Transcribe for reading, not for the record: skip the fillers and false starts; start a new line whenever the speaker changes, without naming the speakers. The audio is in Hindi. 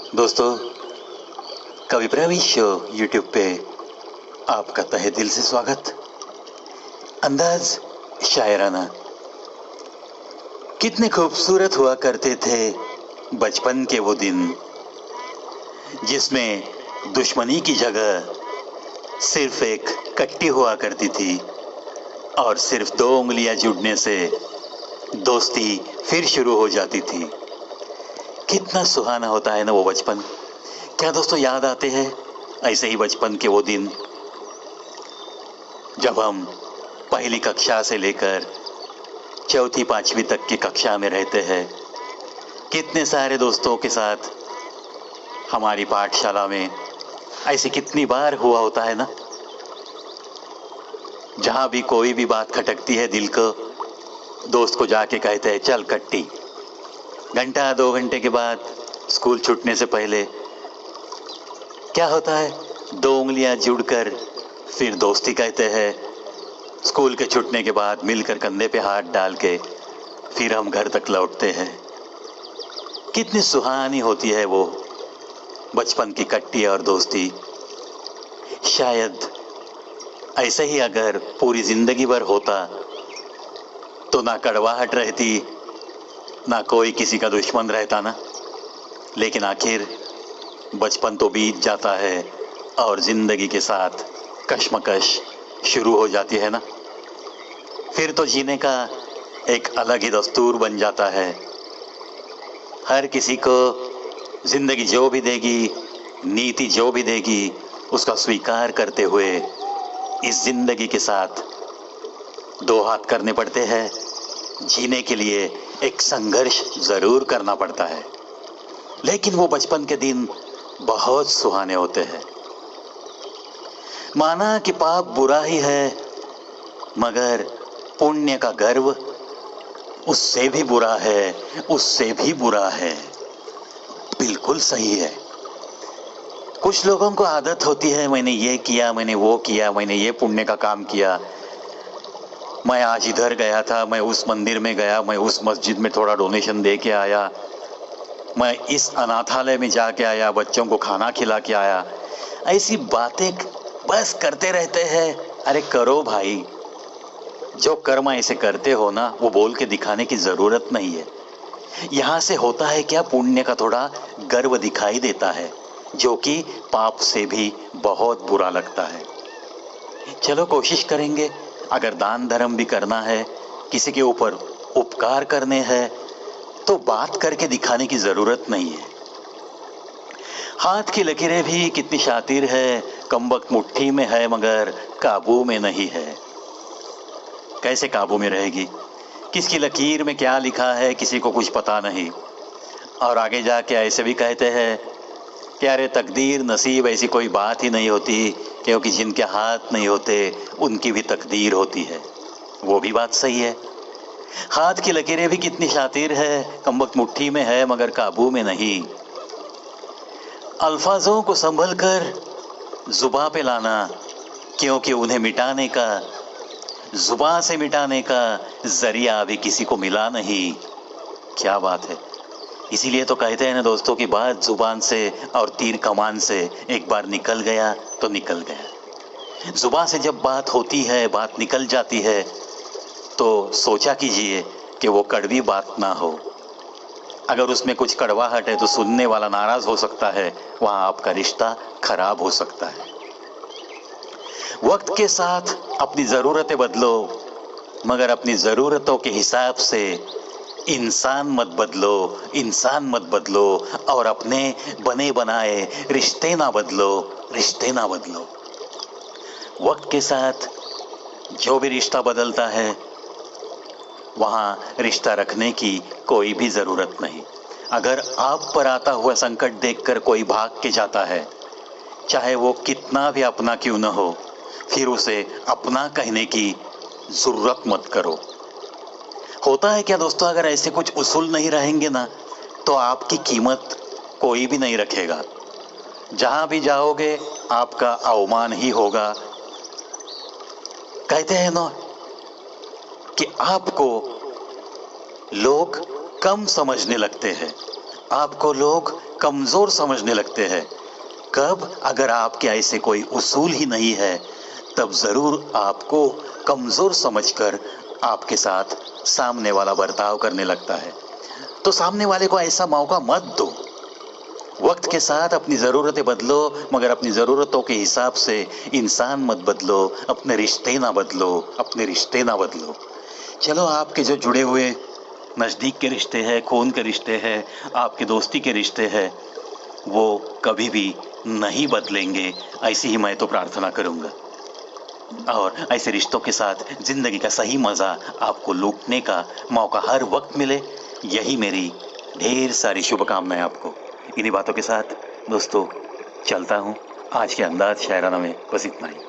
दोस्तों, कवि प्रवीश शो यूट्यूब पे आपका तहे दिल से स्वागत। अंदाज शायराना। कितने खूबसूरत हुआ करते थे बचपन के वो दिन, जिसमें दुश्मनी की जगह सिर्फ एक कट्टी हुआ करती थी और सिर्फ 2 उंगलियां जुड़ने से दोस्ती फिर शुरू हो जाती थी। कितना सुहाना होता है ना वो बचपन। क्या दोस्तों याद आते हैं ऐसे ही बचपन के वो दिन, जब हम पहली कक्षा से लेकर चौथी 5वीं तक की कक्षा में रहते हैं। कितने सारे दोस्तों के साथ हमारी पाठशाला में ऐसे कितनी बार हुआ होता है ना, जहां भी कोई भी बात खटकती है दिल को, दोस्त को जाके कहते हैं चल कट्टी। घंटा 2 घंटे के बाद स्कूल छूटने से पहले क्या होता है, 2 उंगलियां जुड़कर फिर दोस्ती कहते हैं। स्कूल के छूटने के बाद मिलकर कंधे पे हाथ डाल के फिर हम घर तक लौटते हैं। कितनी सुहानी होती है वो बचपन की कट्टी और दोस्ती। शायद ऐसे ही अगर पूरी जिंदगी भर होता तो ना कड़वाहट रहती, ना कोई किसी का दुश्मन रहता ना। लेकिन आखिर बचपन तो बीत जाता है और जिंदगी के साथ कश्मकश शुरू हो जाती है ना। फिर तो जीने का एक अलग ही दस्तूर बन जाता है। हर किसी को जिंदगी जो भी देगी, नीति जो भी देगी, उसका स्वीकार करते हुए इस जिंदगी के साथ 2 हाथ करने पड़ते हैं। जीने के लिए एक संघर्ष जरूर करना पड़ता है। लेकिन वो बचपन के दिन बहुत सुहाने होते हैं। माना कि पाप बुरा ही है, मगर पुण्य का गर्व उससे भी बुरा है, उससे भी बुरा है। बिल्कुल सही है। कुछ लोगों को आदत होती है, मैंने ये किया, मैंने वो किया, मैंने ये पुण्य का काम किया, मैं आज इधर गया था, मैं उस मंदिर में गया, मैं उस मस्जिद में थोड़ा डोनेशन दे के आया, मैं इस अनाथालय में जाके आया, बच्चों को खाना खिला के आया। ऐसी बातें बस करते रहते हैं। अरे करो भाई, जो कर्म ऐसे करते हो ना, वो बोल के दिखाने की जरूरत नहीं है। यहाँ से होता है क्या, पुण्य का थोड़ा गर्व दिखाई देता है, जो कि पाप से भी बहुत बुरा लगता है। चलो कोशिश करेंगे, अगर दान धर्म भी करना है, किसी के ऊपर उपकार करने हैं, तो बात करके दिखाने की जरूरत नहीं है। हाथ की लकीरें भी कितनी शातिर है, कमबख्त मुट्ठी में है मगर काबू में नहीं है। कैसे काबू में रहेगी? किसकी लकीर में क्या लिखा है किसी को कुछ पता नहीं। और आगे जाके ऐसे भी कहते हैं कि अरे तकदीर नसीब ऐसी कोई बात ही नहीं होती, क्योंकि जिनके हाथ नहीं होते उनकी भी तकदीर होती है। वो भी बात सही है। हाथ की लकीरें भी कितनी शातिर है, कमबख्त मुट्ठी में है मगर काबू में नहीं। अल्फाजों को संभल कर जुबां पे लाना, क्योंकि उन्हें मिटाने का, जुबां से मिटाने का जरिया अभी किसी को मिला नहीं। क्या बात है। इसीलिए तो कहते हैं ना दोस्तों की बात जुबान से और तीर कमान से एक बार निकल गया तो निकल गया। जुबां से जब बात होती है, बात निकल जाती है, तो सोचा कीजिए कि वो कड़वी बात ना हो। अगर उसमें कुछ कड़वाहट है तो सुनने वाला नाराज हो सकता है, वहां आपका रिश्ता खराब हो सकता है। वक्त के साथ अपनी जरूरतें बदलो, मगर अपनी जरूरतों के हिसाब से इंसान मत बदलो, इंसान मत बदलो। और अपने बने बनाए रिश्ते ना बदलो, रिश्ते ना बदलो। वक्त के साथ जो भी रिश्ता बदलता है, वहां रिश्ता रखने की कोई भी जरूरत नहीं। अगर आप पर आता हुआ संकट देखकर कोई भाग के जाता है, चाहे वो कितना भी अपना क्यों न हो, फिर उसे अपना कहने की जरूरत मत करो। होता है क्या दोस्तों, अगर ऐसे कुछ उसूल नहीं रहेंगे ना, तो आपकी कीमत कोई भी नहीं रखेगा। जहां भी जाओगे आपका अवमान ही होगा। कहते हैं ना कि आपको लोग कम समझने लगते हैं, आपको लोग कमजोर समझने लगते हैं। कब? अगर आपके ऐसे कोई उसूल ही नहीं है, तब जरूर आपको कमजोर समझकर आपके साथ सामने वाला बर्ताव करने लगता है। तो सामने वाले को ऐसा मौका मत दो। वक्त के साथ अपनी ज़रूरतें बदलो, मगर अपनी ज़रूरतों के हिसाब से इंसान मत बदलो, अपने रिश्ते ना बदलो, अपने रिश्ते ना बदलो। चलो, आपके जो जुड़े हुए नज़दीक के रिश्ते हैं, खून के रिश्ते हैं, आपके दोस्ती के रिश्ते हैं, वो कभी भी नहीं बदलेंगे, ऐसी ही मैं तो प्रार्थना करूँगा। और ऐसे रिश्तों के साथ ज़िंदगी का सही मज़ा आपको लूटने का मौका हर वक्त मिले, यही मेरी ढेर सारी शुभकामनाएं आपको। इन्हीं बातों के साथ दोस्तों चलता हूँ। आज के अंदाज शायराना में बस इतना ही।